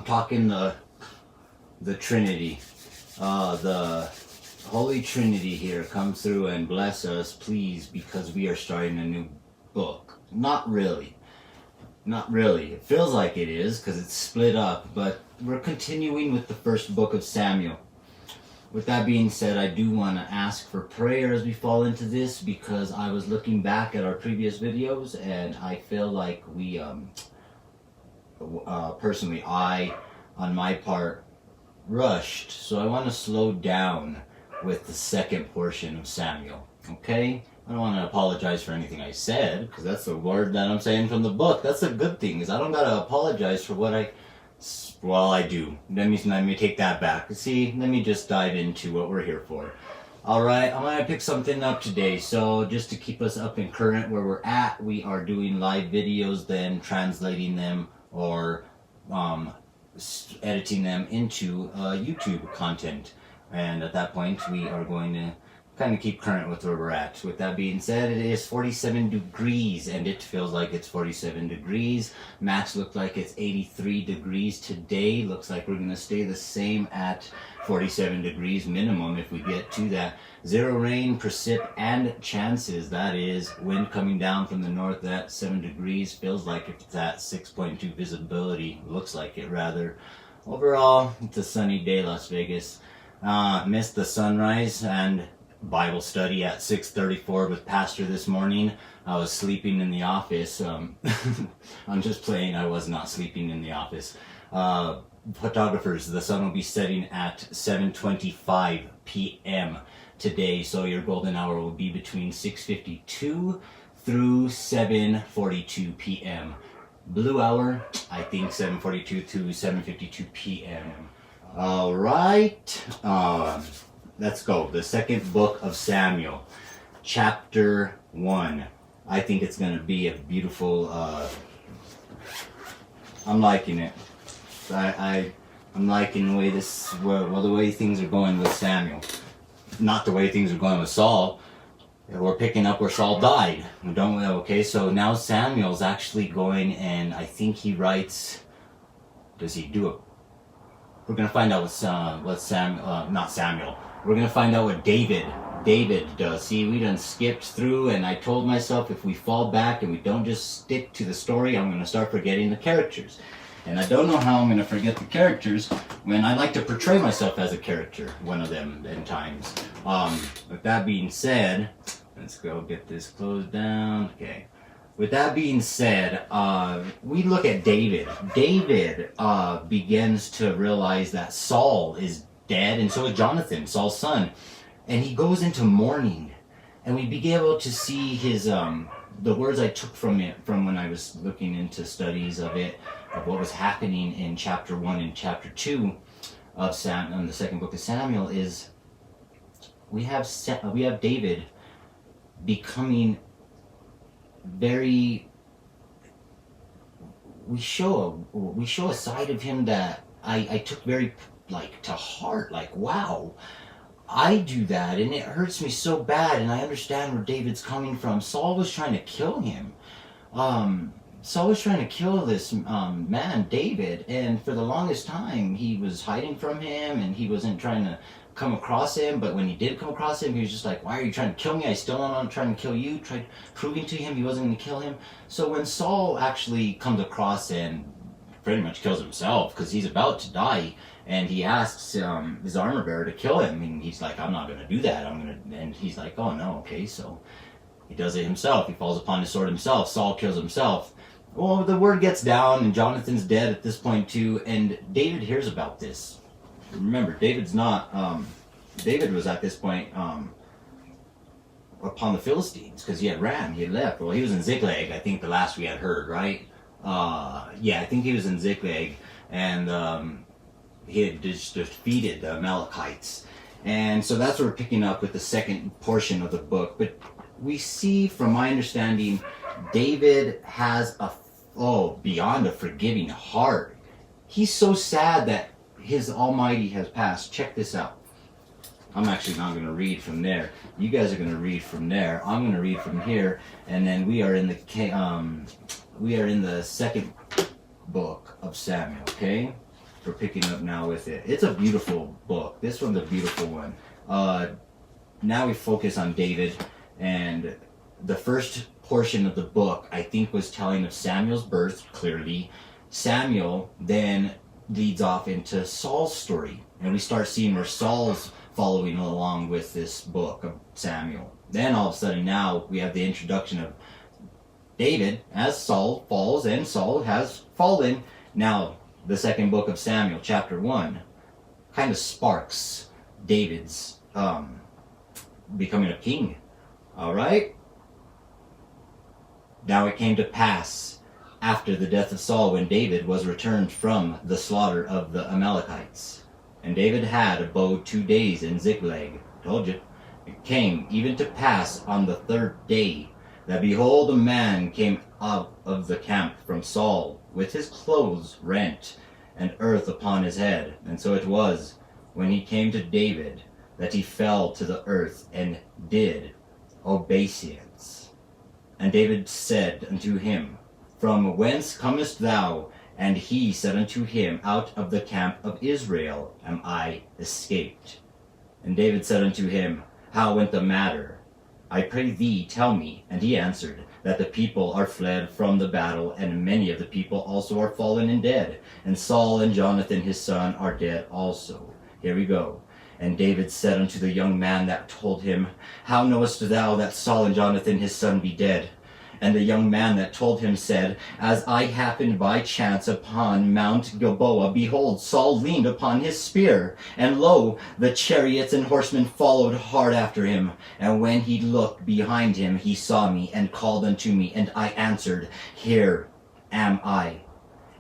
talking the Trinity. The Holy Trinity here, come through and bless us, please, because we are starting a new book. Not really. Not really. It feels like it is because it's split up, but we're continuing with the first book of Samuel. With that being said, I do want to ask for prayer as we fall into this, because I was looking back at our previous videos and I feel like we, personally, I, on my part, rushed. So I want to slow down with the second portion of Samuel, okay? I don't want to apologize for anything I said, because that's the word that I'm saying from the book. That's a good thing, is I don't got to apologize for what well, I do. Let me take that back. See, let me just dive into what we're here for. Alright, I'm going to pick something up today. So just to keep us up and current where we're at, we are doing live videos, then translating them or editing them into YouTube content. And at that point, we are going to kind of keep current with where we're at. With that being said, it is 47 degrees and it feels like it's 47 degrees. Max looked like it's 83 degrees today. Looks like we're going to stay the same at 47 degrees minimum if we get to that. Zero rain, precip, and chances. That is wind coming down from the north at 7 degrees. Feels like it's at 6.2 visibility. Looks like it rather. Overall, it's a sunny day, Las Vegas. Missed the sunrise and Bible study at 6:34 with Pastor this morning. I was sleeping in the office. I'm just playing. I was not sleeping in the office. Photographers, the sun will be setting at 7:25 p.m. today, so your golden hour will be between 6:52 through 7:42 p.m. Blue hour, I think 7:42 to 7:52 p.m. All right. Let's go. The second book of Samuel, chapter 1. I think it's going to be a beautiful, I'm liking it. I'm liking the way the way things are going with Samuel. Not the way things are going with Saul. We're picking up where Saul died. Don't we? Okay, so now Samuel's actually going, and I think he writes, does he do it? We're going to find out not Samuel. We're going to find out what David does. See, we done skipped through, and I told myself if we fall back and we don't just stick to the story, I'm going to start forgetting the characters. And I don't know how I'm going to forget the characters when I like to portray myself as a character, one of them in times. With that being said, let's go get this closed down. Okay. With that being said, we look at David. David begins to realize that Saul is dead, and so is Jonathan, Saul's son. And he goes into mourning. And we begin able to see his, the words I took from it, from when I was looking into studies of it, of what was happening in chapter 1 and chapter 2 of the second book of Samuel, is we have David becoming very, we show a side of him that I took very to heart. Like, wow, I do that and it hurts me so bad, and I understand where David's coming from. Saul was trying to kill him. Saul was trying to kill this man, David, and for the longest time he was hiding from him and he wasn't trying to come across him. But when he did come across him, he was just like, why are you trying to kill me? I still am trying to kill you. Tried proving to him he wasn't going to kill him. So when Saul actually comes across and pretty much kills himself because he's about to die, and he asks his armor bearer to kill him, and he's like, I'm not going to do that. And he's like, oh no, okay. So he does it himself. He falls upon his sword himself. Saul kills himself. Well, the word gets down, and Jonathan's dead at this point too, and David hears about this. Remember, David was at this point upon the Philistines, because he had left. Well, he was in Ziklag, I think the last we had heard, right? Yeah, I think he was in Ziklag, and he had just defeated the Amalekites. And so that's what we're picking up with the second portion of the book. But we see, from my understanding, David has beyond a forgiving heart. He's so sad that his Almighty has passed. Check this out. I'm actually not going to read from there. You guys are going to read from there. I'm going to read from here, and then we are in the second book of Samuel. Okay, we're picking up now with it. It's a beautiful book. This one's a beautiful one. Now we focus on David, and the first portion of the book, I think, was telling of Samuel's birth, clearly. Samuel then leads off into Saul's story, and we start seeing where Saul's following along with this book of Samuel. Then all of a sudden now we have the introduction of David as Saul falls, and Saul has fallen. Now the second book of Samuel, chapter 1, kind of sparks David's becoming a king. All right? Now it came to pass after the death of Saul, when David was returned from the slaughter of the Amalekites. And David had abode 2 days in Ziklag. Told you. It came even to pass on the 3rd day, that behold, a man came out of the camp from Saul, with his clothes rent, and earth upon his head. And so it was, when he came to David, that he fell to the earth, and did obeisance. And David said unto him, From whence comest thou? And he said unto him, Out of the camp of Israel am I escaped. And David said unto him, How went the matter? I pray thee, tell me. And he answered, That the people are fled from the battle, and many of the people also are fallen and dead. And Saul and Jonathan his son are dead also. Here we go. And David said unto the young man that told him, How knowest thou that Saul and Jonathan his son be dead? And the young man that told him said, As I happened by chance upon Mount Gilboa, behold, Saul leaned upon his spear, and lo, the chariots and horsemen followed hard after him. And when he looked behind him, he saw me, and called unto me, and I answered, Here am I.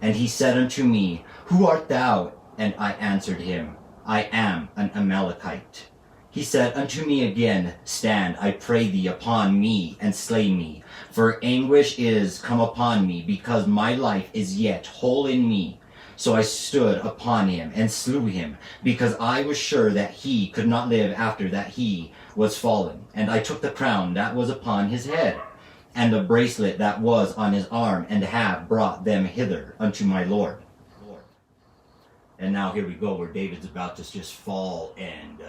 And he said unto me, Who art thou? And I answered him, I am an Amalekite. He said unto me again, Stand, I pray thee, upon me, and slay me. For anguish is come upon me, because my life is yet whole in me. So I stood upon him, and slew him, because I was sure that he could not live after that he was fallen. And I took the crown that was upon his head, and the bracelet that was on his arm, and have brought them hither unto my Lord. And now here we go, where David's about to just fall, and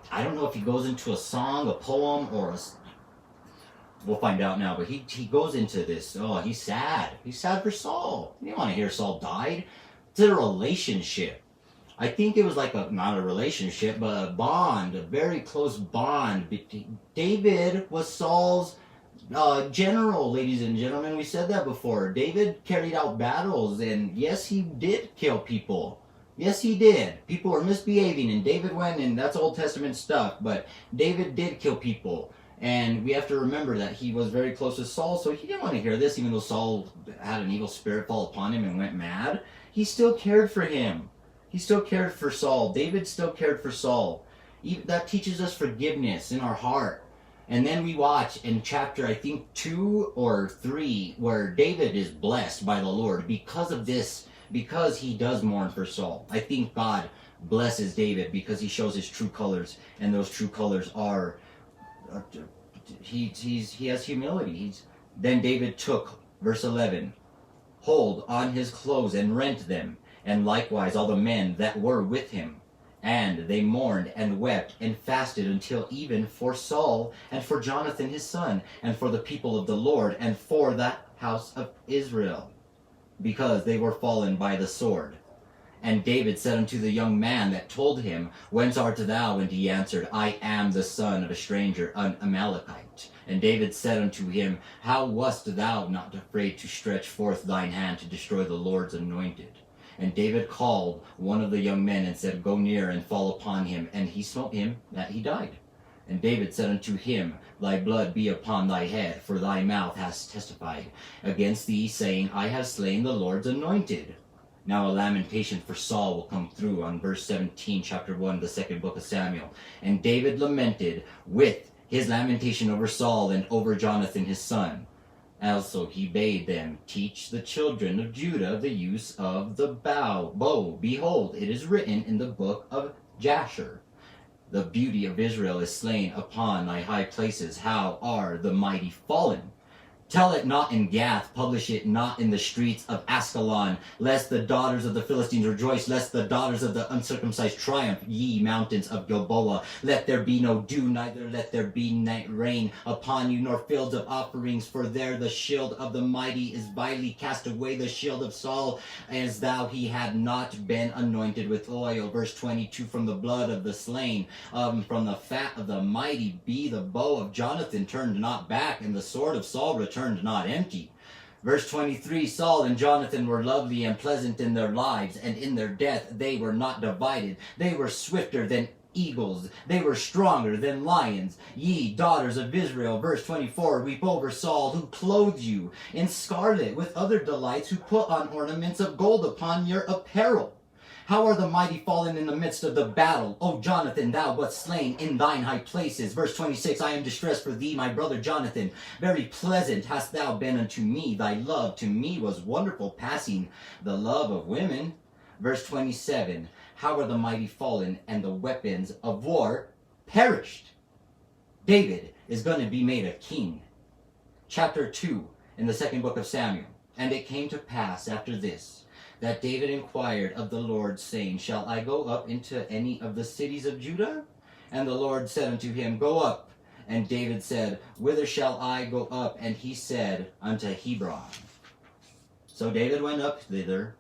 I don't know if he goes into a song, a poem, or we'll find out now, but he goes into this. Oh, he's sad. He's sad for Saul. You don't want to hear Saul died. It's a relationship. I think it was like not a relationship, but a bond, a very close bond. David was Saul's general, ladies and gentlemen. We said that before. David carried out battles, and yes, he did kill people. Yes, he did. People were misbehaving, and David went, and that's Old Testament stuff, but David did kill people. And we have to remember that he was very close to Saul, so he didn't want to hear this, even though Saul had an evil spirit fall upon him and went mad. He still cared for him. He still cared for Saul. David still cared for Saul. That teaches us forgiveness in our heart. And then we watch in chapter, I think, 2 or 3, where David is blessed by the Lord because of this, because he does mourn for Saul. I think God blesses David because he shows his true colors, and those true colors are he has humility. Then David took, verse 11, hold on his clothes and rent them, and likewise all the men that were with him. And they mourned and wept and fasted until even for Saul and for Jonathan his son, and for the people of the Lord, and for the house of Israel, because they were fallen by the sword. And David said unto the young man that told him, Whence art thou? And he answered, I am the son of a stranger, an Amalekite. And David said unto him, How wast thou not afraid to stretch forth thine hand to destroy the Lord's anointed? And David called one of the young men and said, Go near and fall upon him. And he smote him that he died. And David said unto him, Thy blood be upon thy head, for thy mouth has testified against thee, saying, I have slain the Lord's anointed. Now a lamentation for Saul will come through on verse 17, chapter 1, the second book of Samuel. And David lamented with his lamentation over Saul and over Jonathan his son. Also he bade them teach the children of Judah the use of the bow. Behold, it is written in the book of Jasher, the beauty of Israel is slain upon thy high places. How are the mighty fallen? Tell it not in Gath, publish it not in the streets of Ascalon, lest the daughters of the Philistines rejoice, lest the daughters of the uncircumcised triumph, ye mountains of Gilboa. Let there be no dew, neither let there be night rain upon you, nor fields of offerings, for there the shield of the mighty is vilely cast away, the shield of Saul, as though he had not been anointed with oil. Verse 22, from the blood of the slain, from the fat of the mighty be the bow of Jonathan turned not back, and the sword of Saul returned not empty. Verse 23, Saul and Jonathan were lovely and pleasant in their lives, and in their death they were not divided. They were swifter than eagles. They were stronger than lions. Ye daughters of Israel, verse 24, weep over Saul, who clothed you in scarlet with other delights, who put on ornaments of gold upon your apparel. How are the mighty fallen in the midst of the battle? O Jonathan, thou wast slain in thine high places. Verse 26, I am distressed for thee, my brother Jonathan. Very pleasant hast thou been unto me. Thy love to me was wonderful, passing the love of women. Verse 27, how are the mighty fallen, and the weapons of war perished? David is going to be made a king. Chapter 2 in the second book of Samuel. And it came to pass after this, that David inquired of the Lord, saying, shall I go up into any of the cities of Judah? And the Lord said unto him, go up. And David said, whither shall I go up? And he said, unto Hebron. So David went up thither,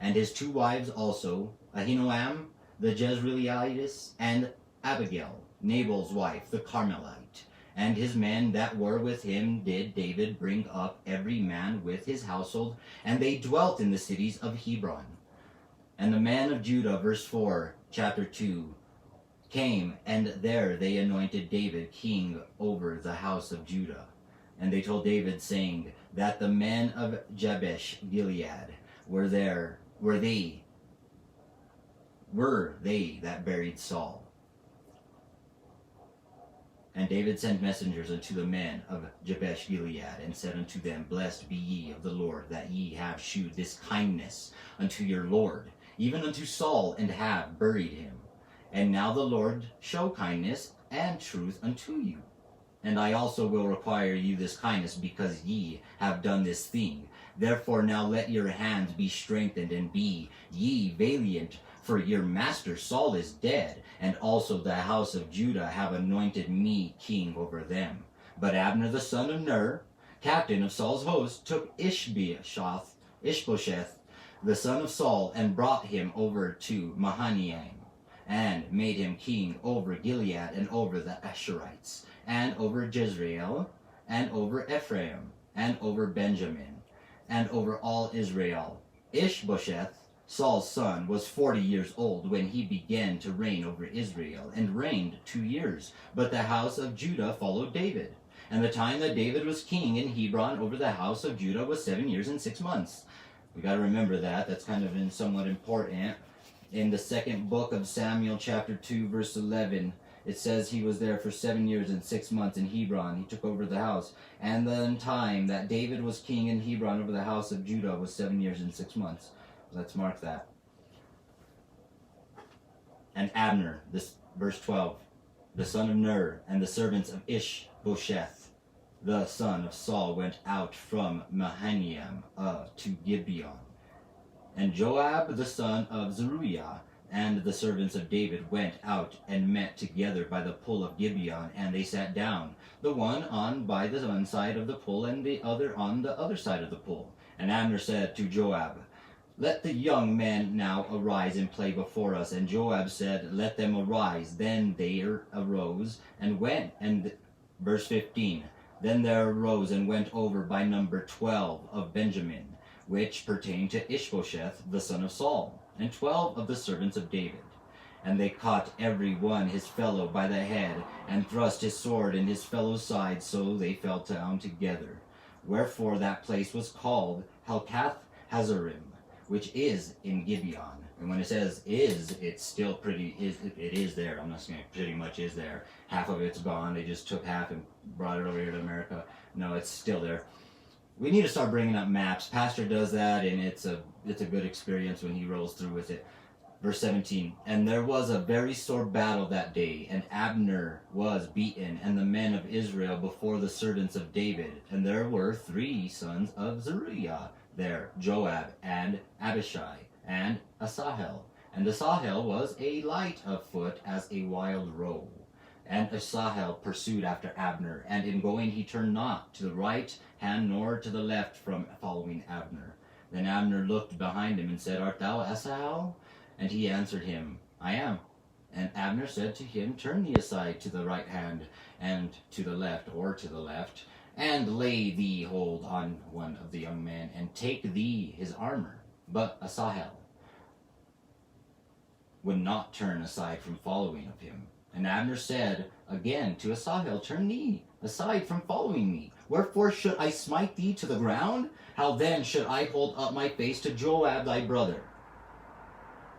and his two wives also, Ahinoam the Jezreelitess, and Abigail, Nabal's wife, the Carmelite. And his men that were with him did David bring up, every man with his household, and they dwelt in the cities of Hebron. And the men of Judah, verse 4, chapter 2, came, and there they anointed David king over the house of Judah. And they told David, saying, that the men of Jabesh Gilead were they that buried Saul. And David sent messengers unto the men of Jabesh Gilead, and said unto them, blessed be ye of the Lord, that ye have shewed this kindness unto your Lord, even unto Saul, and have buried him. And now the Lord show kindness and truth unto you. And I also will require you this kindness, because ye have done this thing. Therefore now let your hands be strengthened, and be ye valiant, for your master Saul is dead, and also the house of Judah have anointed me king over them. But Abner the son of Ner, captain of Saul's host, took Ishbosheth, the son of Saul, and brought him over to Mahanaim, and made him king over Gilead, and over the Asherites, and over Jezreel, and over Ephraim, and over Benjamin, and over all Israel. Ishbosheth, Saul's son, was 40 years old when he began to reign over Israel, and reigned 2 years. But the house of Judah followed David. And the time that David was king in Hebron over the house of Judah was 7 years and 6 months. We got to remember that. That's kind of somewhat important. In the second book of Samuel, chapter 2, verse 11, it says he was there for 7 years and 6 months in Hebron. He took over the house. And the time that David was king in Hebron over the house of Judah was 7 years and 6 months. Let's mark that. And Abner, this verse 12, the son of Ner, and the servants of Ishbosheth, the son of Saul, went out from Mahanaim to Gibeon. And Joab, the son of Zeruiah, and the servants of David went out and met together by the pool of Gibeon, and they sat down, the one on by the one side of the pool, and the other on the other side of the pool. And Abner said to Joab, let the young men now arise and play before us. And Joab said, let them arise. Then they arose and went. And verse 15, then there arose and went over by number 12 of Benjamin, which pertained to Ishbosheth, the son of Saul, and 12 of the servants of David. And they caught every one his fellow by the head, and thrust his sword in his fellow's side, so they fell down together. Wherefore that place was called Helkath Hazarim, which is in Gibeon. And when it says is, it's still it is there. I'm not saying it pretty much is there. Half of it's gone. They just took half and brought it over here to America. No, it's still there. We need to start bringing up maps. Pastor does that, and it's a good experience when he rolls through with it. Verse 17, and there was a very sore battle that day, and Abner was beaten, and the men of Israel before the servants of David. And there were 3 sons of Zeruiah there, Joab, and Abishai, and Asahel. And Asahel was a light of foot as a wild roe. And Asahel pursued after Abner, and in going he turned not to the right hand nor to the left from following Abner. Then Abner looked behind him and said, Art thou Asahel? And he answered him, I am. And Abner said to him, Turn thee aside to the right hand, and to the left, or to the left, and lay thee hold on one of the young men, and take thee his armor. But Asahel would not turn aside from following of him. And Abner said again to Asahel, Turn thee aside from following me. Wherefore should I smite thee to the ground? How then should I hold up my face to Joab thy brother?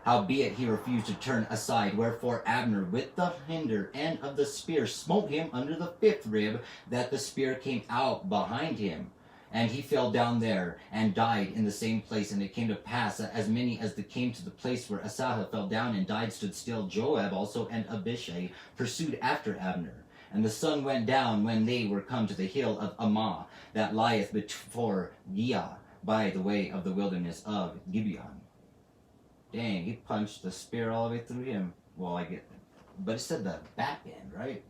Howbeit he refused to turn aside, wherefore Abner with the hinder end of the spear smote him under the 5th rib, that the spear came out behind him. And he fell down there, and died in the same place. And it came to pass that as many as came to the place where Asahel fell down and died stood still. Joab also and Abishai pursued after Abner. And the sun went down when they were come to the hill of Ammah, that lieth before Giah, by the way of the wilderness of Gibeon. Dang, he punched the spear all the way through him. Well, but it said the back end, right?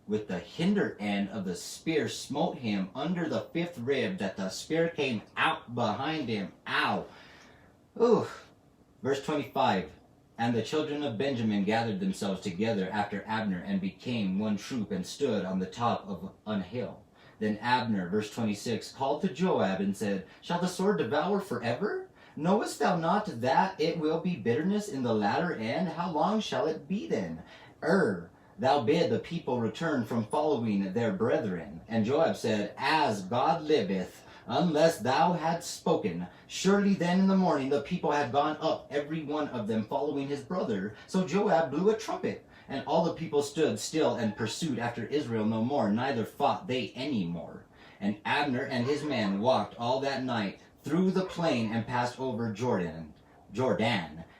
With the hinder end of the spear smote him under the 5th rib, that the spear came out behind him. Ow. Ooh. Verse 25. And the children of Benjamin gathered themselves together after Abner, and became one troop, and stood on the top of an hill. Then Abner, verse 26, called to Joab and said, Shall the sword devour forever? Knowest thou not that it will be bitterness in the latter end? How long shall it be then? Thou bid the people return from following their brethren. And Joab said, As God liveth, unless thou hadst spoken, surely then in the morning the people had gone up, every one of them following his brother. So Joab blew a trumpet, and all the people stood still and pursued after Israel no more, neither fought they any more. And Abner and his men walked all that night through the plain, and passed over Jordan,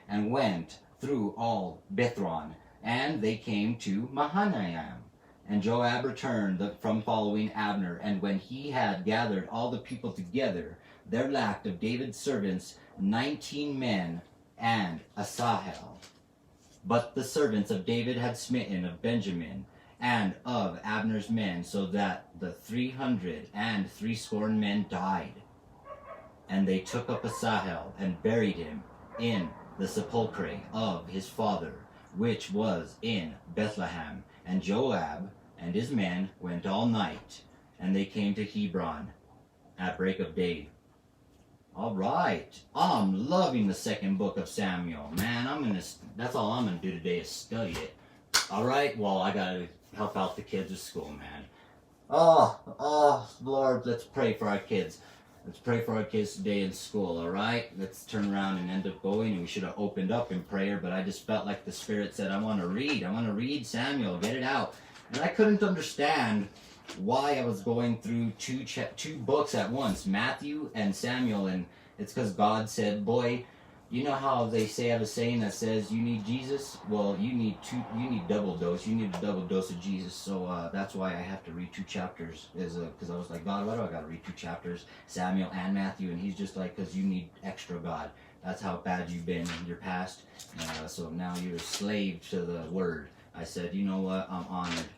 and went through all Bithron, and they came to Mahanaim. And Joab returned from following Abner, and when he had gathered all the people together, there lacked of David's servants 19 men and Asahel. But the servants of David had smitten of Benjamin and of Abner's men, so that the 360 men died. And they took up Asahel, and buried him in the sepulchre of his father, which was in Bethlehem. And Joab and his men went all night, and they came to Hebron at break of day. All right, I'm loving the 2nd book of Samuel, man. That's all I'm gonna do today is study it. All right, well, I gotta help out the kids at school, man. Oh, Lord, let's pray for our kids. Let's pray for our kids today in school, all right? Let's turn around and end up going, and we should have opened up in prayer, but I just felt like the Spirit said, I want to read Samuel, get it out. And I couldn't understand why I was going through two books at once, Matthew and Samuel, and it's because God said, boy, you know how they have a saying that says you need Jesus? Well, you need double dose. You need a double dose of Jesus. So that's why I have to read 2 chapters. Because I was like, God, why do I got to read 2 chapters? Samuel and Matthew. And he's just like, because you need extra, God. That's how bad you've been in your past. So now you're a slave to the word. I said, you know what? I'm honored.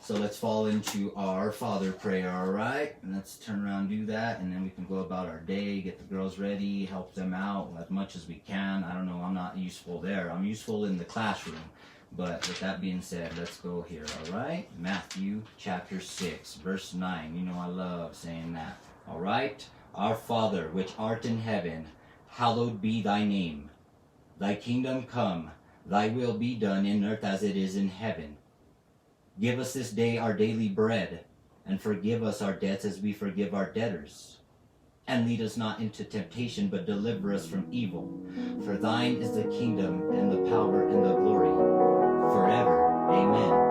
So let's fall into our Father prayer, all right? And let's turn around and do that, and then we can go about our day, get the girls ready, help them out as much as we can. I don't know, I'm not useful there. I'm useful in the classroom. But with that being said, let's go here, all right? Matthew chapter 6, verse 9. You know I love saying that. All right? Our Father, which art in heaven, hallowed be thy name. Thy kingdom come, thy will be done in earth as it is in heaven. Give us this day our daily bread, and forgive us our debts as we forgive our debtors. And lead us not into temptation, but deliver us from evil. For thine is the kingdom, and the power, and the glory, forever. Amen.